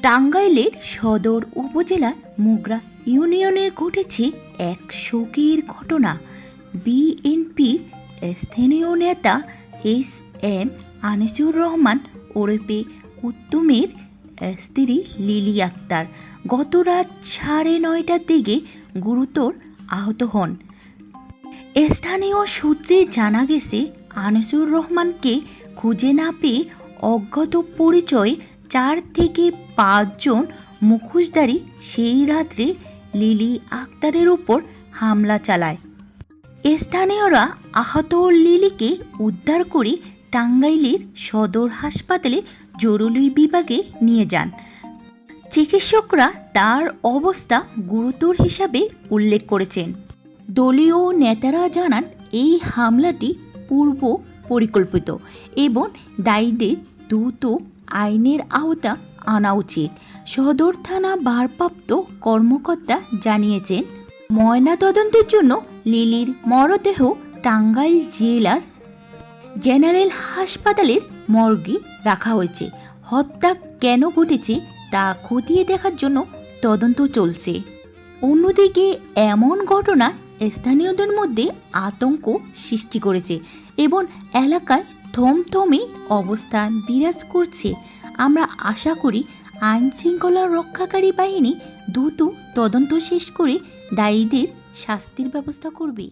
টাঙ্গাইলের সদর উপজেলার মুগরা ইউনিয়নে ঘটেছে এক শোকের ঘটনা। বিএনপির স্থানীয় নেতা এস.এম. আনিসুর রহমান ওরফে উত্তমের স্ত্রী লিলি আক্তার গত রাত 9:30টার দিকে গুরুতর আহত হন। স্থানীয় সূত্রে জানা গেছে, আনিসুর রহমানকে খুঁজে না পেয়ে অজ্ঞাত পরিচয়ে 4 থেকে 5 জন মুখোশধারী সেই রাত্রে লিলি আক্তারের উপর হামলা চালায়। স্থানীয়রা আহত লিলিকে উদ্ধার করে টাঙ্গাইলের সদর হাসপাতালে জরুরি বিভাগে নিয়ে যান। চিকিৎসকরা তার অবস্থা গুরুতর হিসাবে উল্লেখ করেছেন। দলীয় নেতারা জানান, এই হামলাটি পূর্ব পরিকল্পিত এবং দায়ীদের দ্রুত আইনের আওতা আনা উচিত। সদর থানা ভারপ্রাপ্ত কর্মকর্তা জানিয়েছেন, ময়নাতদন্তের জন্য লিলির মরদেহ টাঙ্গাইল জেলার জেনারেল হাসপাতালের মর্গে রাখা হয়েছে। হত্যা কেন ঘটেছে তা খতিয়ে দেখার জন্য তদন্ত চলছে। অন্যদিকে এমন ঘটনা স্থানীয়দের মধ্যে আতঙ্ক সৃষ্টি করেছে এবং এলাকায় থমথমে অবস্থা বিরাজ করছে। আমরা আশা করি আইন শৃঙ্খলা রক্ষাকারী বাহিনী দ্রুত তদন্ত শেষ করে দায়ীদের শাস্তির ব্যবস্থা করবে।